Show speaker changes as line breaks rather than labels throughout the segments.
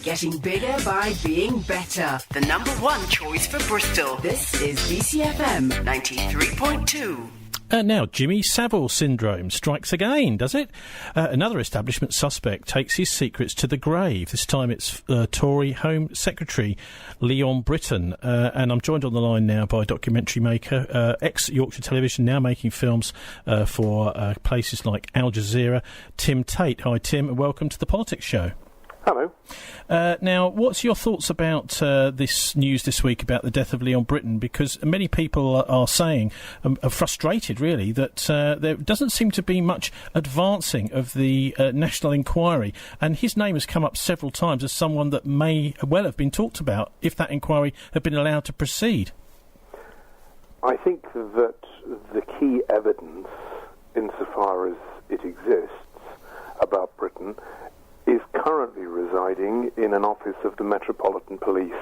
Getting bigger by being better. The number one choice for Bristol. This is BCFM 93.2.
Now, Jimmy Savile syndrome strikes again, does it? Another establishment suspect takes his secrets to the grave. This time it's Tory Home Secretary Leon Brittan. And I'm joined on the line now by documentary maker, ex-Yorkshire Television, now making films for places like Al Jazeera, Tim Tate. Hi, Tim, and welcome to the Politics Show.
Hello.
Now, what's your thoughts about this news this week about the death of Leon Brittan? Because many people are saying, are frustrated really, that there doesn't seem to be much advancing of the national inquiry. And his name has come up several times as someone that may well have been talked about if that inquiry had been allowed to proceed.
I think that the key evidence, insofar as it exists, about Brittan is currently residing in an office of the Metropolitan Police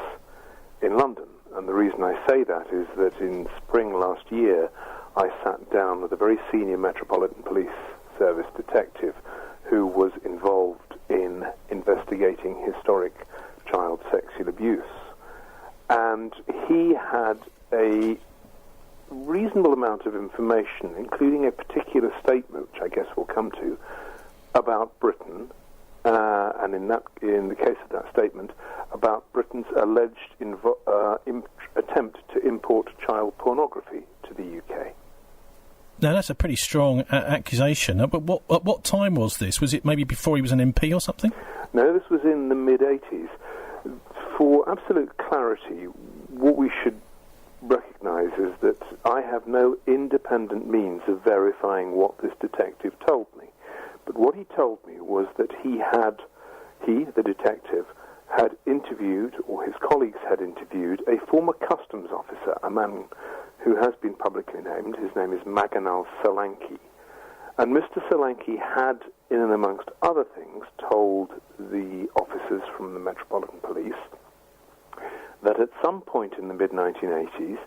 in London. And the reason I say that is that in spring last year, I sat down with a very senior Metropolitan Police Service detective who was involved in investigating historic child sexual abuse. And he had a reasonable amount of information, including a particular statement, which I guess we'll come to, about Brittan, and in the case of that statement, about Britain's alleged attempt to import child pornography to the UK.
Now, that's a pretty strong accusation. But at what time was this? Was it maybe before he was an MP or something?
No, this was in the mid-'80s. For absolute clarity, what we should recognise is that I have no independent means of verifying what this detective told me. But what he told me was that he, the detective, had interviewed, or his colleagues had interviewed, a former customs officer, a man who has been publicly named. His name is Maganal Solanki. And Mr. Solanki had, in and amongst other things, told the officers from the Metropolitan Police that at some point in the mid-1980s,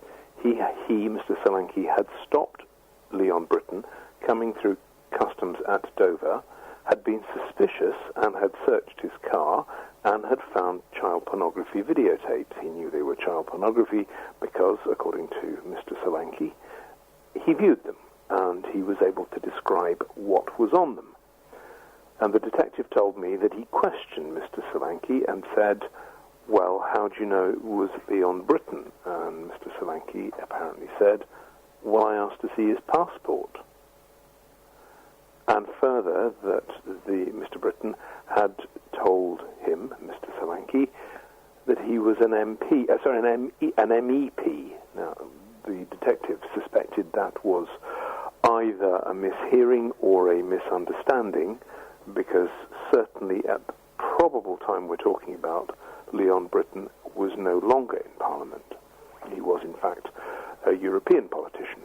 he, Mr. Solanki, had stopped Leon Brittan coming through customs at Dover, had been suspicious and had searched his car and had found child pornography videotapes. He knew they were child pornography because, according to Mr. Solanki, he viewed them and he was able to describe what was on them. And the detective told me that he questioned Mr. Solanki and said, well, how do you know it was Leon Brittan? And Mr. Solanki apparently said, well, I asked to see his passport. And further, that Mr. Brittan had told him, Mr. Solanki, that he was an MEP. Now, the detective suspected that was either a mishearing or a misunderstanding, because certainly at the probable time we're talking about, Leon Brittan was no longer in Parliament. He was, in fact, a European politician.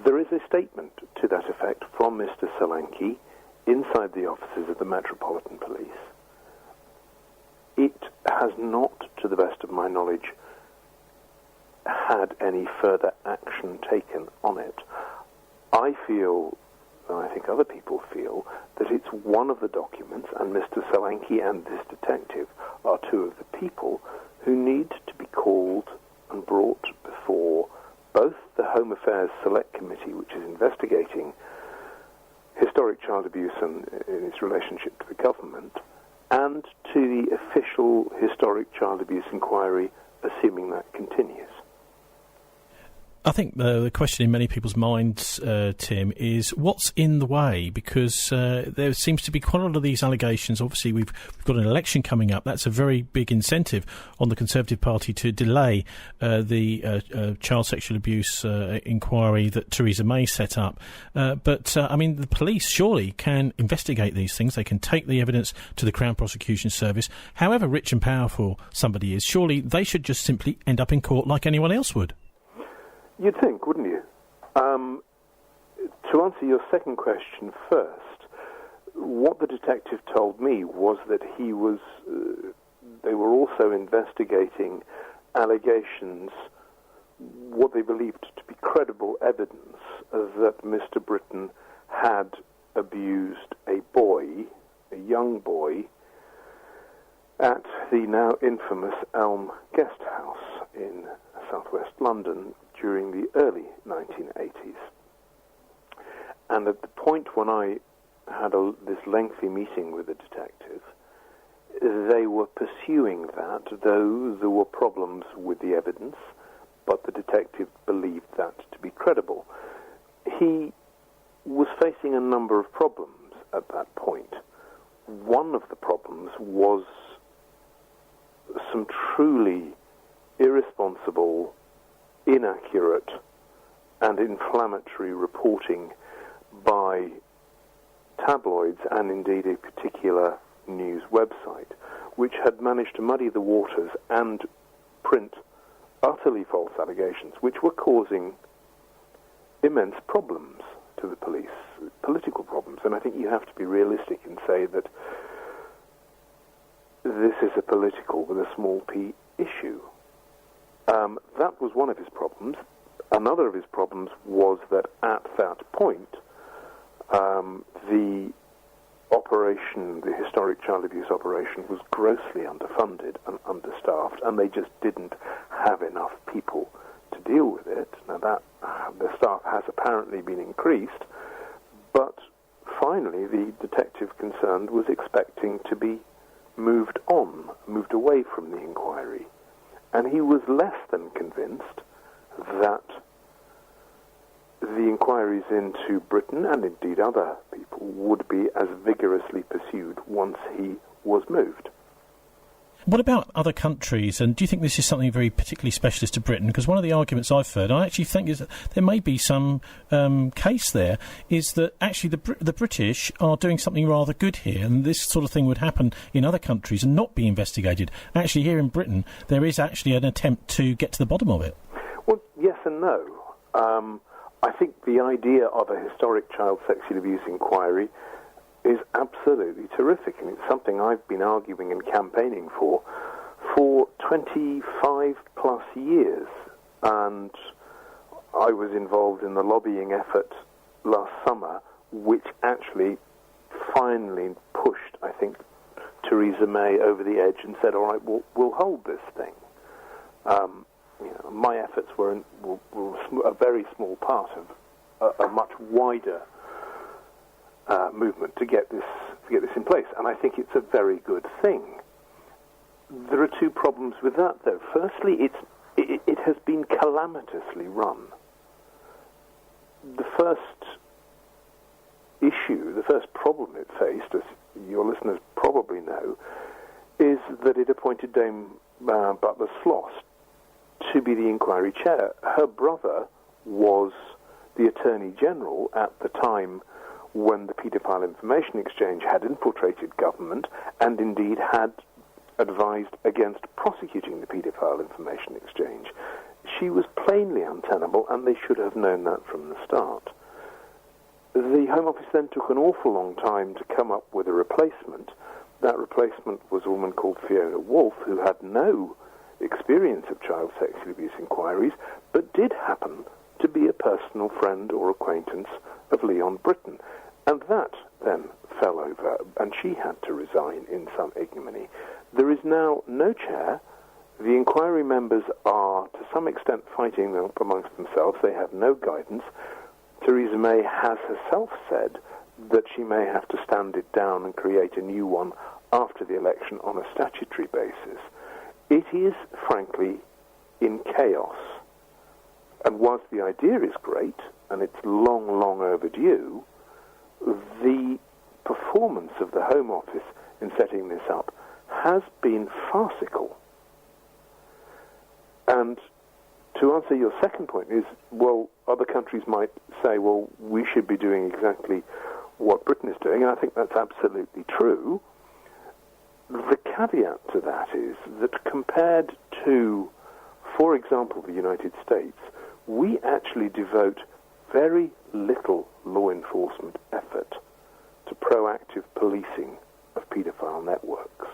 There is a statement to that effect from Mr. Solanki inside the offices of the Metropolitan Police. It has not, to the best of my knowledge, had any further action taken on it. I feel, and I think other people feel, that it's one of the documents, and Mr. Solanki and this detective are two of the people who need to be called and brought before both the Home Affairs Select Committee, which is investigating historic child abuse and in its relationship to the government, and to the official historic child abuse inquiry, assuming that continues.
I think the question in many people's minds, Tim, is what's in the way? Because there seems to be quite a lot of these allegations. Obviously, we've got an election coming up. That's a very big incentive on the Conservative Party to delay the child sexual abuse inquiry that Theresa May set up. But I mean, the police surely can investigate these things. They can take the evidence to the Crown Prosecution Service. However rich and powerful somebody is, surely they should just simply end up in court like anyone else would.
You'd think, wouldn't you? To answer your second question first, what the detective told me was that he was. They were also investigating allegations, what they believed to be credible evidence, that Mr. Brittan had abused a boy, a young boy, at the now infamous Elm Guest House in southwest London during the early 1980s. And at the point when I had this lengthy meeting with the detective, they were pursuing that, though there were problems with the evidence, but the detective believed that to be credible. He was facing a number of problems at that point. One of the problems was some truly irresponsible, inaccurate, and inflammatory reporting by tabloids and indeed a particular news website, which had managed to muddy the waters and print utterly false allegations, which were causing immense problems to the police, political problems. And I think you have to be realistic and say that this is a political with a small p issue. That was one of his problems. Another of his problems was that at that point, the operation, the historic child abuse operation, was grossly underfunded and understaffed, and they just didn't have enough people to deal with it. Now that the staff has apparently been increased, but finally the detective concerned was expecting to be moved away from the inquiry, and he was less than convinced that the inquiries into Brittan, and indeed other people, would be as vigorously pursued once he was moved.
What about other countries, and do you think this is something very particularly specialist to Britain? Because one of the arguments I've heard, I actually think is that there may be some case there, is that actually the British are doing something rather good here, and this sort of thing would happen in other countries and not be investigated. Actually, here in Britain, there is actually an attempt to get to the bottom of it.
Well, yes and no. I think the idea of a historic child sexual abuse inquiry is absolutely terrific, and it's something I've been arguing and campaigning for 25 plus years. And I was involved in the lobbying effort last summer, which actually finally pushed, I think, Theresa May over the edge and said, all right, we'll hold this thing. My efforts were a very small part of a much wider movement to get this in place, and I think it's a very good thing. There are two problems with that, though. Firstly, it has been calamitously run. The first issue, the first problem it faced, as your listeners probably know, is that it appointed Dame Butler-Sloss to be the inquiry chair. Her brother was the Attorney General at the time when the Paedophile Information Exchange had infiltrated government and indeed had advised against prosecuting the Paedophile Information Exchange. She was plainly untenable, and they should have known that from the start. The Home Office then took an awful long time to come up with a replacement. That replacement was a woman called Fiona Wolfe, who had no experience of child sexual abuse inquiries, but did happen to be a personal friend or acquaintance of Leon Brittan. And that then fell over, and she had to resign in some ignominy. There is now no chair. The inquiry members are, to some extent, fighting amongst themselves. They have no guidance. Theresa May has herself said that she may have to stand it down and create a new one after the election on a statutory basis. It is, frankly, in chaos. And whilst the idea is great, and it's long, long overdue, the performance of the Home Office in setting this up has been farcical. And to answer your second point is, well, other countries might say, well, we should be doing exactly what Britain is doing, and I think that's absolutely true. The caveat to that is that compared to, for example, the United States, we actually devote very little law enforcement effort to proactive policing of paedophile networks.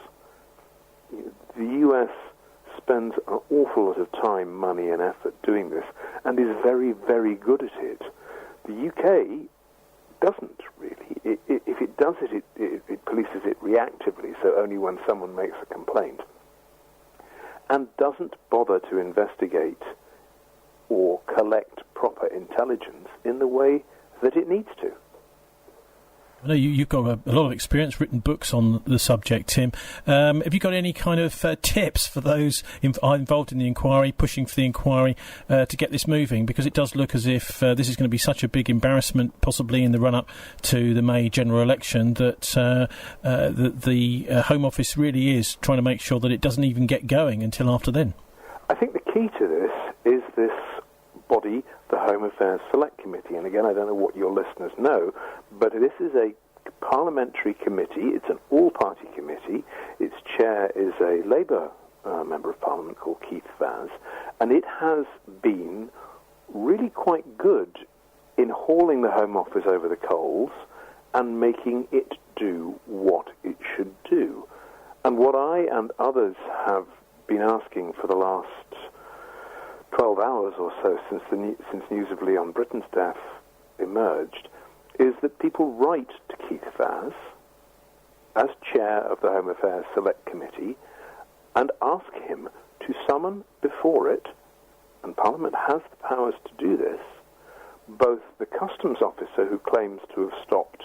The US spends an awful lot of time, money and effort doing this and is very, very good at it. The UK doesn't really. If it does it, it polices it reactively, so only when someone makes a complaint, and doesn't bother to investigate or collect proper intelligence in the way that it needs to.
I know you've got a lot of experience, written books on the subject, Tim. Have you got any kind of tips for those involved in the inquiry, pushing for the inquiry to get this moving? Because it does look as if this is going to be such a big embarrassment, possibly in the run-up to the May general election, that the Home Office really is trying to make sure that it doesn't even get going until after then.
I think the key to this is this body, the Home Affairs Select Committee. And again, I don't know what your listeners know, but this is a parliamentary committee. It's an all-party committee. Its chair is a Labour member of Parliament called Keith Vaz, and it has been really quite good in hauling the Home Office over the coals and making it do what it should do. And what I and others have been asking for the last 12 hours or so since news of Leon Brittan's death emerged is that people write to Keith Vaz as chair of the Home Affairs Select Committee and ask him to summon before it, and Parliament has the powers to do this, both the customs officer who claims to have stopped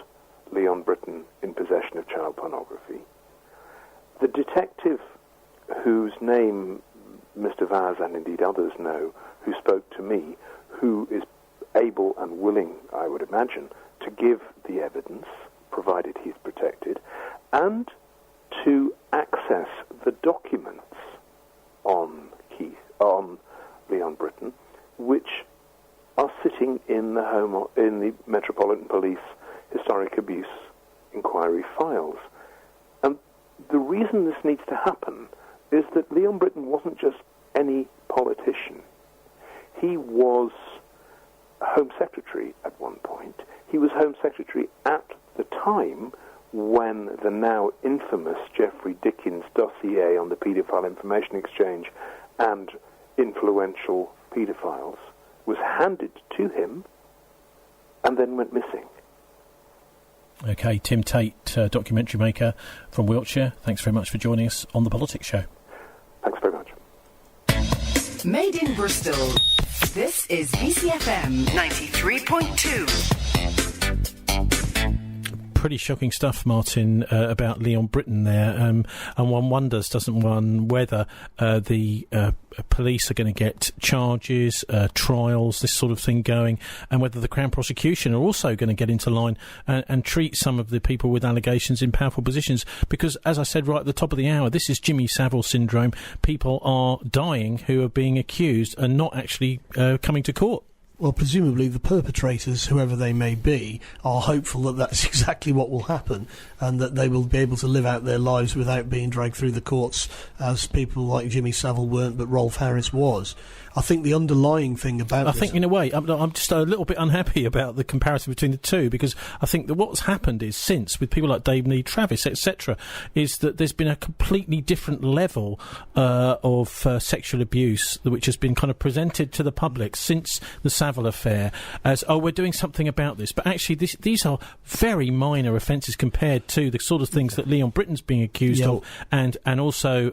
Leon Brittan in possession of child pornography, the detective whose name Mr. Vaz and indeed others know, who spoke to me, who is able and willing, I would imagine, to give the evidence, provided he's protected, and to access the documents on Leon Brittan, which are sitting in the Metropolitan Police Historic Abuse Inquiry files. And the reason this needs to happen is that Leon Brittan wasn't just any politician. He was Home Secretary at one point. He was Home Secretary at the time when the now infamous Jeffrey Dickens dossier on the paedophile information exchange and influential paedophiles was handed to him and then went missing.
OK, Tim Tate, documentary maker from Wiltshire, thanks very much for joining us on The Politics Show.
Thanks very much.
Made in Bristol. This is BCFM 93.2.
Pretty shocking stuff, Martin, about Leon Brittan there, and one wonders, doesn't one, whether the police are going to get charges, trials, this sort of thing going, and whether the Crown Prosecution are also going to get into line and treat some of the people with allegations in powerful positions, because, as I said right at the top of the hour, this is Jimmy Savile syndrome. People are dying who are being accused and not actually coming to court.
Well, presumably the perpetrators, whoever they may be, are hopeful that that's exactly what will happen and that they will be able to live out their lives without being dragged through the courts as people like Jimmy Savile weren't, but Rolf Harris was. I think the underlying thing about this... I
think, in a way, I'm just a little bit unhappy about the comparison between the two, because I think that what's happened is, since, with people like Dave Need Travis, etc., is that there's been a completely different level of sexual abuse which has been kind of presented to the public since the Savile affair as, oh, we're doing something about this. But actually, these are very minor offences compared to the sort of things that Leon Brittan's being accused of, and also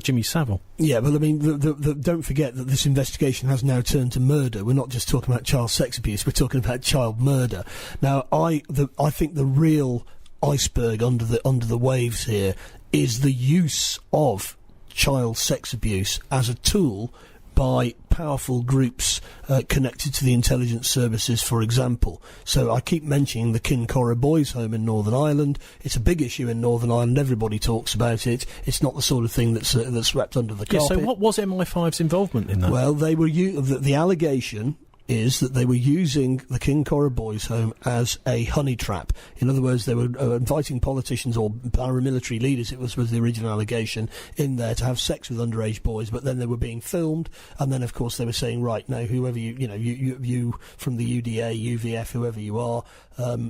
Jimmy Savile.
Yeah, but I mean, don't forget that this investigation has now turned to murder. We're not just talking about child sex abuse, we're talking about child murder. Now, I think the real iceberg under the waves here is the use of child sex abuse as a tool by powerful groups connected to the intelligence services, for example. So I keep mentioning the Kincora Boys Home in Northern Ireland. It's a big issue in Northern Ireland. Everybody talks about it. It's not the sort of thing that's swept under the carpet.
So what was MI5's involvement in that?
Well, they were the allegation is that they were using the Kincora Boys Home as a honey trap. In other words, they were inviting politicians or paramilitary leaders, it was the original allegation, in there to have sex with underage boys, but then they were being filmed, and then, of course, they were saying, right, now, whoever you from the UDA, UVF, whoever you are,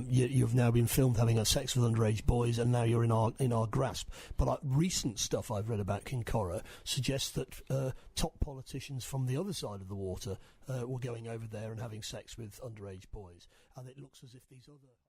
you've now been filmed having sex with underage boys, and now you're in our grasp. But recent stuff I've read about Kincora suggests that top politicians from the other side of the water were going over there and having sex with underage boys, and it looks as if these other